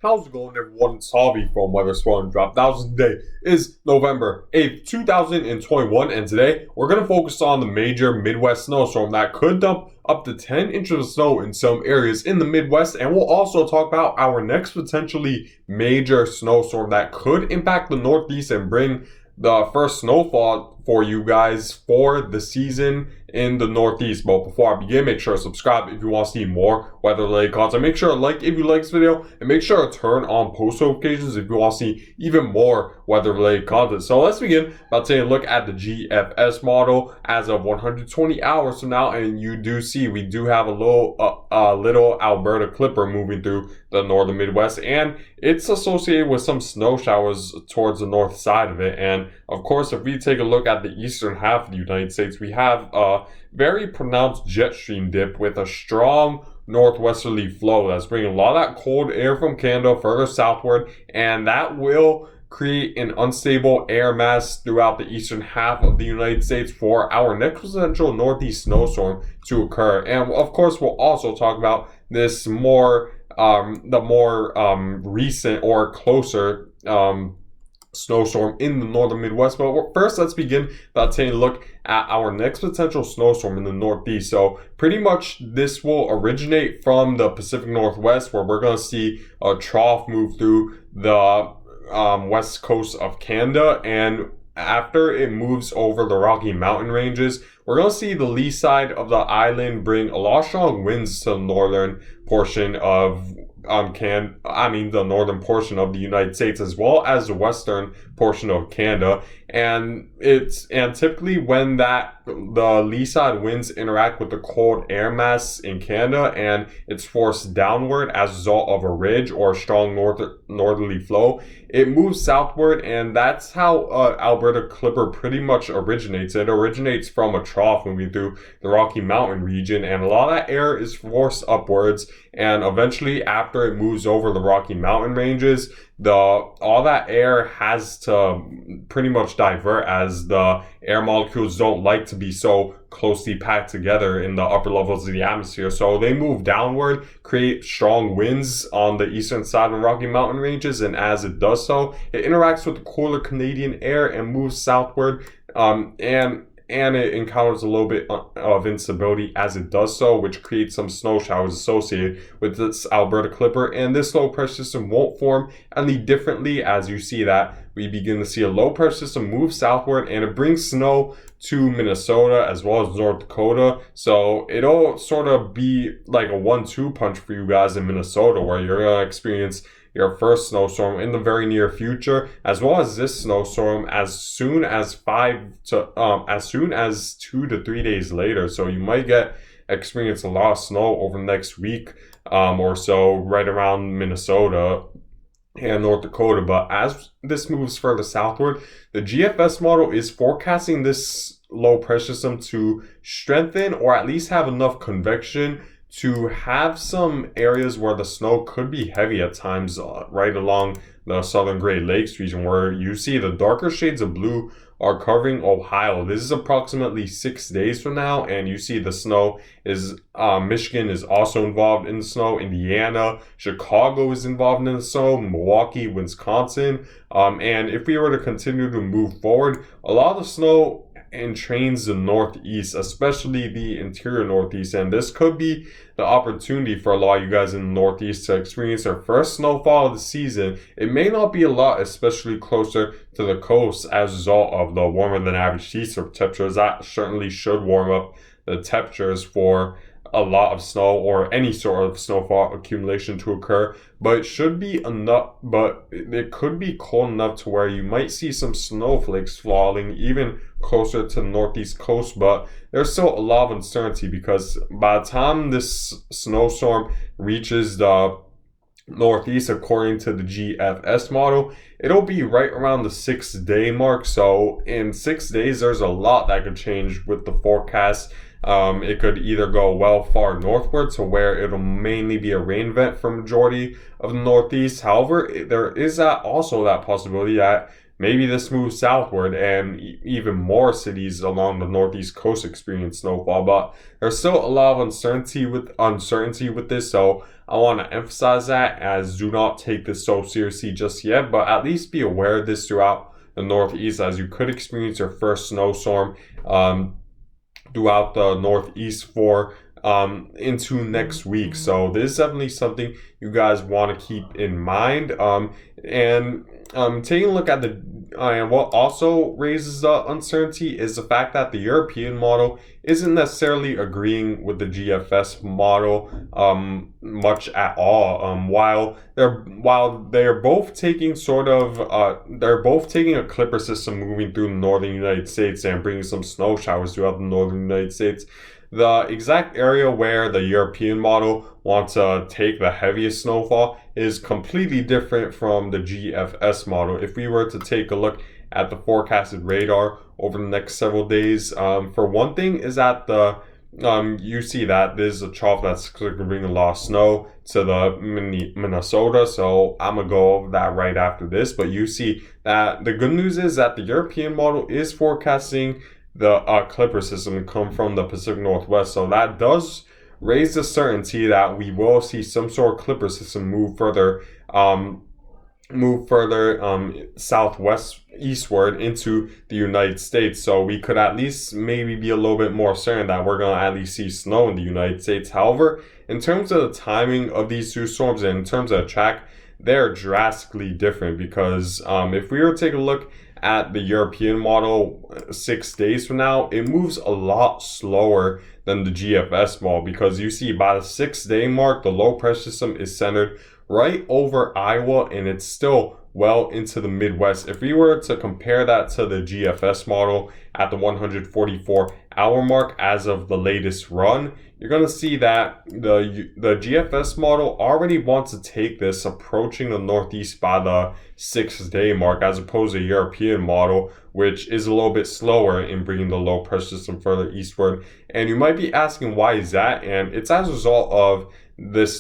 How's it going, everyone? It's Harvey from Weather Swirl and Drop. Today is November 8th, 2021, and today we're going to focus on the major Midwest snowstorm that could dump up to 10 inches of snow in some areas in the Midwest, and we'll also talk about our next potentially major snowstorm that could impact the Northeast and bring the first snowfall for you guys for the season in the Northeast. But before I begin, make sure to subscribe if you want to see more weather-related content. Make sure to like if you like this video, and make sure to turn on post notifications if you want to see even more weather-related content. So let's begin by taking a look at the GFS model as of 120 hours from now, and you do see we do have a little Alberta clipper moving through the northern Midwest, and it's associated with some snow showers towards the north side of it. And of course, if we take a look at the eastern half of the United States, we have a very pronounced jet stream dip with a strong northwesterly flow that's bringing a lot of that cold air from Canada further southward, and that will create an unstable air mass throughout the eastern half of the United States for our next potential northeast snowstorm to occur. And of course, we'll also talk about this the more recent or closer snowstorm in the northern Midwest. But first, let's begin by taking a look at our next potential snowstorm in the Northeast. So pretty much this will originate from the Pacific Northwest, where we're going to see a trough move through the west coast of Canada, and after it moves over the Rocky Mountain ranges, we're going to see the lee side of the island bring a lot of strong winds to the northern portion of the northern portion of the United States, as well as the western portion of Canada. And typically when the lee side winds interact with the cold air mass in Canada and it's forced downward as a result of a ridge or a strong northerly flow, it moves southward, and that's how Alberta Clipper pretty much originates. It originates from a trough moving through the Rocky Mountain region, and a lot of that air is forced upwards, and eventually after it moves over the Rocky Mountain ranges, all that air has to pretty much divert, as the air molecules don't like to be so closely packed together in the upper levels of the atmosphere. So they move downward, create strong winds on the eastern side of the Rocky Mountain ranges, and as it does so, it interacts with the cooler Canadian air and moves southward, and it encounters a little bit of instability as it does so, which creates some snow showers associated with this Alberta Clipper. And this low pressure system won't form any differently, as you see that we begin to see a low pressure system move southward, and it brings snow to Minnesota as well as North Dakota. So it'll sort of be like a 1-2 punch for you guys in Minnesota, where you're going to experience your first snowstorm in the very near future, as well as this snowstorm as soon as 2 to 3 days later. So you might experience a lot of snow over the next week or so, right around Minnesota and North Dakota. But as this moves further southward, the GFS model is forecasting this low pressure system to strengthen, or at least have enough convection to have some areas where the snow could be heavy at times, right along the southern Great Lakes region, where you see the darker shades of blue are covering Ohio. This is approximately 6 days from now, and you see the snow is Michigan is also involved in the snow. Indiana, Chicago is involved in the snow. Milwaukee, Wisconsin, and if we were to continue to move forward, a lot of the snow entrains the Northeast, especially the interior Northeast, and this could be the opportunity for a lot of you guys in the Northeast to experience their first snowfall of the season. It may not be a lot, especially closer to the coast, as a result of the warmer than average sea surface temperatures. That certainly should warm up the temperatures for a lot of snow or any sort of snowfall accumulation to occur, but it should be enough. But it could be cold enough to where you might see some snowflakes falling even closer to the northeast coast. But there's still a lot of uncertainty, because by the time this snowstorm reaches the Northeast, according to the GFS model, it'll be right around the 6-day mark. So in 6 days, there's a lot that could change with the forecast. It could either go well far northward to where it'll mainly be a rain event for majority of the Northeast. However, there is also that possibility that maybe this moves southward and even more cities along the northeast coast experience snowfall. But there's still a lot of uncertainty with this, so I want to emphasize that, as do not take this so seriously just yet, but at least be aware of this throughout the northeast, as you could experience your first snowstorm throughout the northeast for into next week. So this is definitely something you guys want to keep in mind. And taking a look at the and what also raises the uncertainty is the fact that the European model isn't necessarily agreeing with the GFS model much at all. While they're both taking they're both taking a clipper system moving through the northern United States and bringing some snow showers throughout the northern United States. The exact area where the European model wants to take the heaviest snowfall is completely different from the GFS model. If we were to take a look at the forecasted radar over the next several days, for one thing is that you see that there's a trough that's going to bring a lot of snow to the Minnesota, so I'm going to go over that right after this. But you see that the good news is that the European model is forecasting the clipper system to come from the Pacific Northwest, so that does raise the certainty that we will see some sort of clipper system move further southwest eastward into the United States. So we could at least maybe be a little bit more certain that we're going to at least see snow in the United States. However, in terms of the timing of these two storms and in terms of the track, they're drastically different, because if we were to take a look at the European model 6 days from now, it moves a lot slower than the GFS model, because you see by the 6-day mark, the low pressure system is centered right over Iowa, and it's still well into the Midwest. If we were to compare that to the GFS model at the 144-hour mark as of the latest run, you're going to see that the GFS model already wants to take this approaching the northeast by the 6-day mark, as opposed to the European model, which is a little bit slower in bringing the low pressure system further eastward. And you might be asking, why is that? And it's as a result of this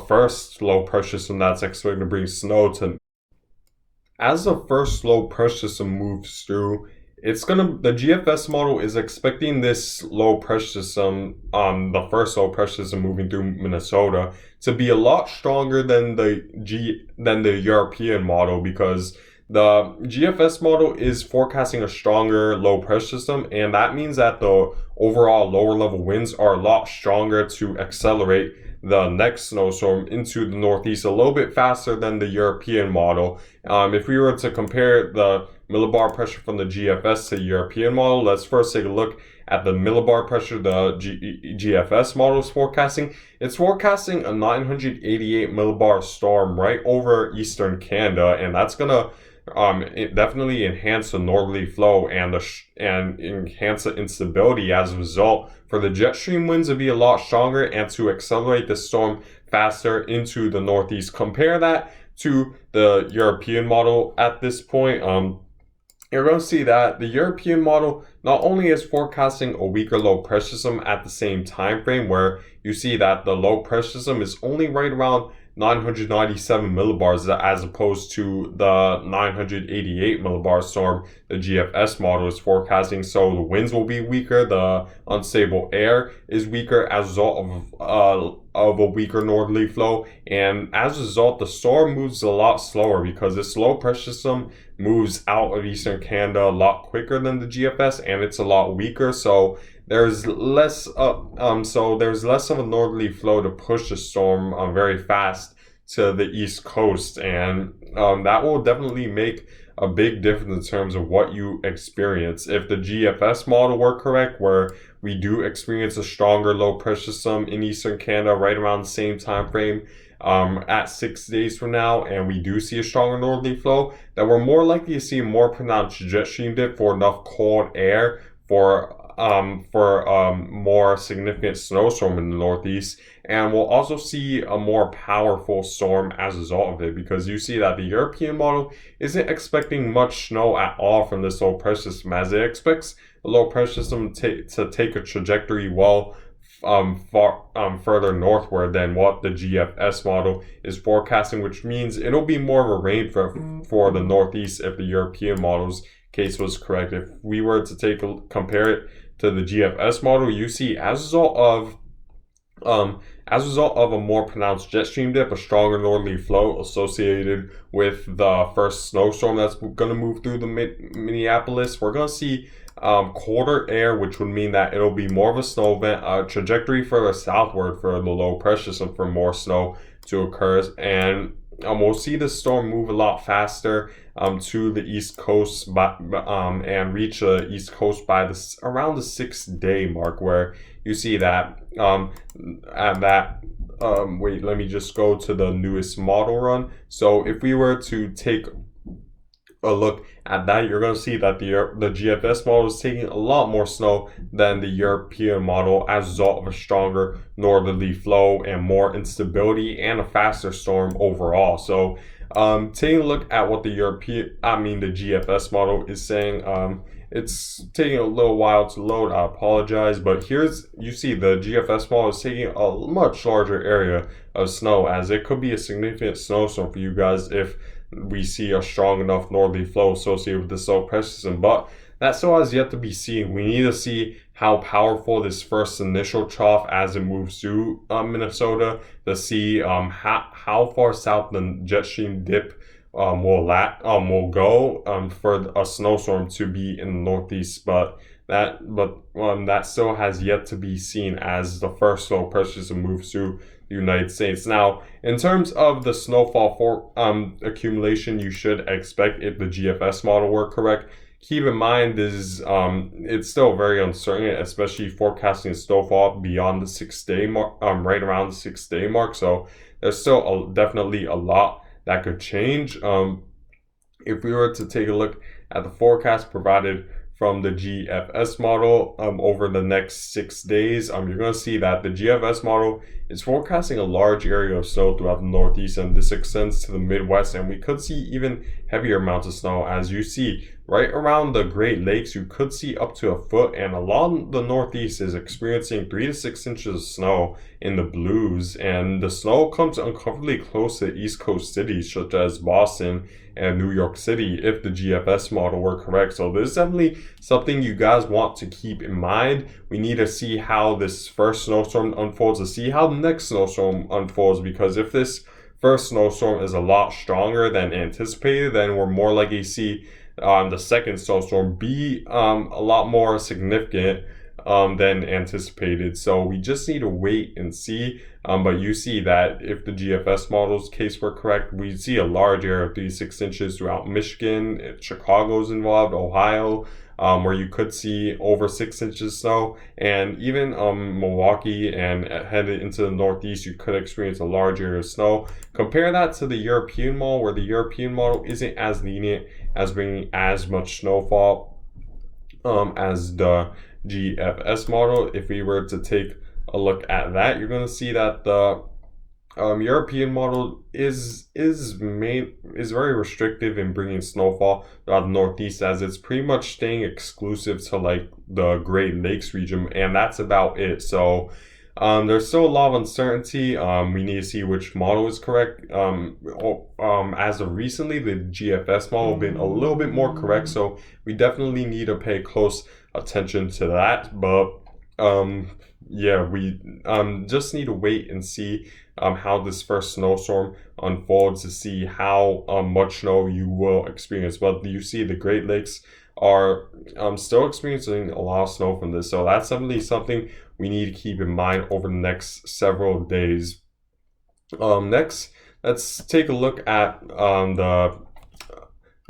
first low pressure system that's expected to bring snow to. As the first low pressure system moves through, the GFS model is expecting this low pressure system, the first low pressure system moving through Minnesota, to be a lot stronger than the European model, because the GFS model is forecasting a stronger low pressure system, and that means that the overall lower level winds are a lot stronger to accelerate the next snowstorm into the northeast a little bit faster than the European model. If we were to compare the millibar pressure from the GFS to the European model, let's first take a look at the millibar pressure the GFS model is forecasting. It's forecasting a 988 millibar storm right over eastern Canada, and that's gonna definitely enhance the northerly flow and enhance the instability as a result, for the jet stream winds to be a lot stronger and to accelerate the storm faster into the northeast. Compare that to the European model at this point. You're going to see that the European model not only is forecasting a weaker low pressure system at the same time frame, where you see that the low pressure system is only right around 997 millibars as opposed to the 988 millibar storm the GFS model is forecasting. So the winds will be weaker, the unstable air is weaker as a result of a weaker northerly flow, and as a result the storm moves a lot slower, because this low pressure system moves out of eastern Canada a lot quicker than the GFS, and it's a lot weaker, so there's less of a northerly flow to push the storm very fast to the east coast, and that will definitely make a big difference in terms of what you experience. If the GFS model were correct, where we do experience a stronger low pressure system in eastern Canada right around the same time frame at 6 days from now, and we do see a stronger northerly flow, that we're more likely to see a more pronounced jet stream dip for enough cold air for more significant snowstorm in the northeast, and we'll also see a more powerful storm as a result of it, because you see that the European model isn't expecting much snow at all from this low pressure system, as it expects the low pressure system to take a trajectory well further northward than what the GFS model is forecasting, which means it'll be more of a rain for the Northeast if the European model's case was correct. If we were to compare it to the GFS model, you see as a result of a more pronounced jet stream dip, a stronger northerly flow associated with the first snowstorm that's going to move through the Minneapolis, we're going to see colder air, which would mean that it'll be more of a snow event, a trajectory further southward for the low pressure system for more snow to occur. And we'll see the storm move a lot faster to the East Coast and reach the East Coast by around the 6-day mark, where you see that wait, let me just go to the newest model run. So if we were to take a look at that, you're going to see that the GFS model is taking a lot more snow than the European model as a result of a stronger northerly flow and more instability and a faster storm overall. So taking a look at what the GFS model is saying, it's taking a little while to load. I apologize, but you see the GFS model is taking a much larger area of snow, as it could be a significant snowstorm for you guys if we see a strong enough northerly flow associated with the low pressure system. But that still has yet to be seen. We need to see how powerful this first initial trough as it moves through Minnesota to see how far south the jet stream dip will go for a snowstorm to be in the Northeast. But that still has yet to be seen as the first low pressure system moves through the United States. Now, in terms of the snowfall for accumulation you should expect if the GFS model were correct, keep in mind it's still very uncertain, especially forecasting snowfall beyond the 6-day mark, right around the 6-day mark. So there's still definitely a lot that could change. If we were to take a look at the forecast provided from the GFS model over the next 6 days, you're going to see that the GFS model is forecasting a large area of snow throughout the Northeast, and this extends to the Midwest, and we could see even heavier amounts of snow. As you see right around the Great Lakes, you could see up to a foot, and along the Northeast is experiencing 3 to 6 inches of snow in the blues, and the snow comes uncomfortably close to East Coast cities such as Boston and New York City if the GFS model were correct. So this is definitely something you guys want to keep in mind. We need to see how this first snowstorm unfolds to see how the next snowstorm unfolds, because if this first snowstorm is a lot stronger than anticipated, then we're more likely to see the second snowstorm be a lot more significant than anticipated. So we just need to wait and see. But you see that if the GFS model's case were correct, we see a large area of 3 to 6 inches throughout Michigan. Chicago's involved, Ohio, where you could see over 6 inches of snow, and even Milwaukee and headed into the Northeast, you could experience a large area of snow. Compare that to the European model, where the European model isn't as lenient as bringing as much snowfall as the GFS model. If we were to take a look at that, you're going to see that the European model is very restrictive in bringing snowfall throughout the Northeast, as it's pretty much staying exclusive to like the Great Lakes region, and that's about it. So there's still a lot of uncertainty. We need to see which model is correct. As of recently, the GFS model has been a little bit more correct, so we definitely need to pay close attention to that. But yeah, we just need to wait and see how this first snowstorm unfolds to see how much snow you will experience. But you see the Great Lakes are still experiencing a lot of snow from this, so that's definitely something we need to keep in mind over the next several days. Next, let's take a look at the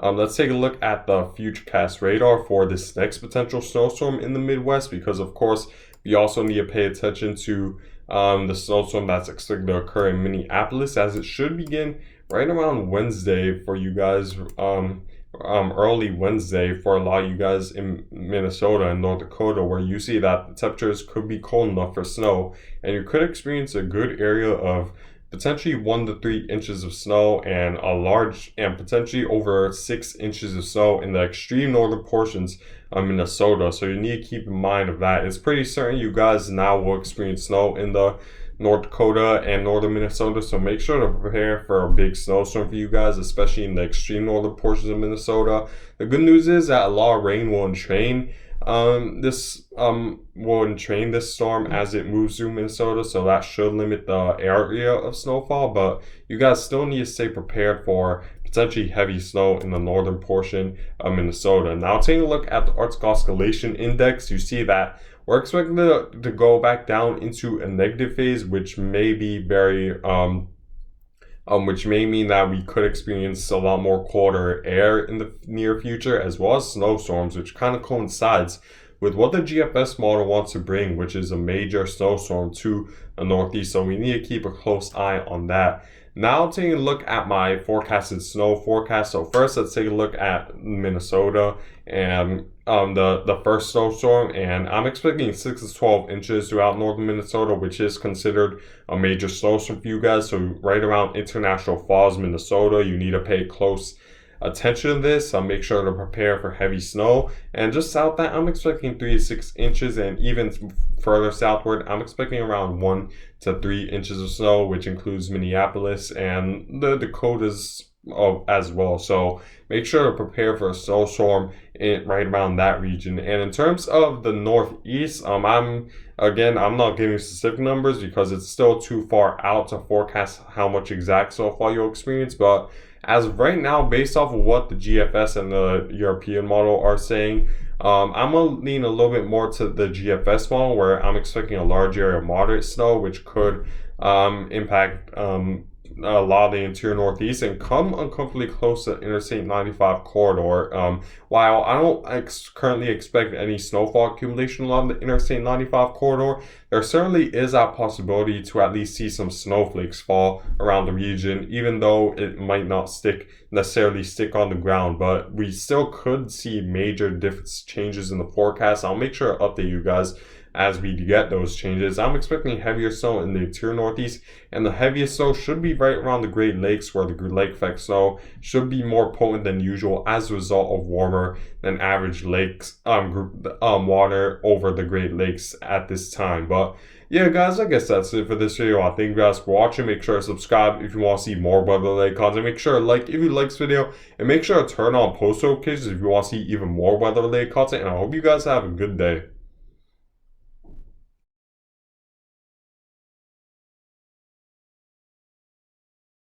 Futurecast radar for this next potential snowstorm in the Midwest, because of course we also need to pay attention to the snowstorm that's expected to occur in Minneapolis, as it should begin right around Wednesday for you guys, early Wednesday for a lot of you guys in Minnesota and North Dakota, where you see that the temperatures could be cold enough for snow, and you could experience a good area of potentially 1 to 3 inches of snow and a large and potentially over 6 inches of snow in the extreme northern portions of Minnesota. So you need to keep in mind of that. It's pretty certain you guys now will experience snow in the North Dakota and northern Minnesota, so make sure to prepare for a big snowstorm for you guys, especially in the extreme northern portions of Minnesota. The good news is that a lot of rain will entrain this storm as it moves through Minnesota, so that should limit the area of snowfall, but you guys still need to stay prepared for potentially heavy snow in the northern portion of Minnesota. Now taking a look at the Arctic Oscillation Index, you see that we're expecting to go back down into a negative phase, which may be which may mean that we could experience a lot more colder air in the near future, as well as snowstorms, which kind of coincides with what the GFS model wants to bring, which is a major snowstorm to the Northeast. So we need to keep a close eye on that. Now taking a look at my forecasted snow forecast. So first, let's take a look at Minnesota and the first snowstorm, and I'm expecting 6 to 12 inches throughout northern Minnesota, which is considered a major snowstorm for you guys. So right around International Falls, Minnesota, you need to pay close attention to this. Make sure to prepare for heavy snow. And just south that, I'm expecting 3 to 6 inches, and even further southward, I'm expecting around 1 to 3 inches of snow, which includes Minneapolis and the Dakotas as well. So make sure to prepare for a snowstorm right around that region. And in terms of the Northeast, I'm not giving specific numbers because it's still too far out to forecast how much exact snowfall you'll experience, but as of right now, based off of what the GFS and the European model are saying, I'm going to lean a little bit more to the GFS model, where I'm expecting a large area of moderate snow, which could impact a lot of the interior Northeast and come uncomfortably close to Interstate 95 corridor. While I don't currently expect any snowfall accumulation along the Interstate 95 corridor, there certainly is a possibility to at least see some snowflakes fall around the region, even though it might not necessarily stick on the ground. But we still could see major changes in the forecast. I'll make sure to update you guys as we get those changes. I'm expecting heavier snow in the interior Northeast, and the heaviest snow should be right around the Great Lakes, where the lake effect snow should be more potent than usual as a result of warmer than average lakes water over the Great Lakes at this time. But yeah, guys, I guess that's it for this video. I thank you guys for watching. Make sure to subscribe if you want to see more weather-related content. Make sure to like if you like this video, and make sure to turn on post notifications if you want to see even more weather-related content. And I hope you guys have a good day.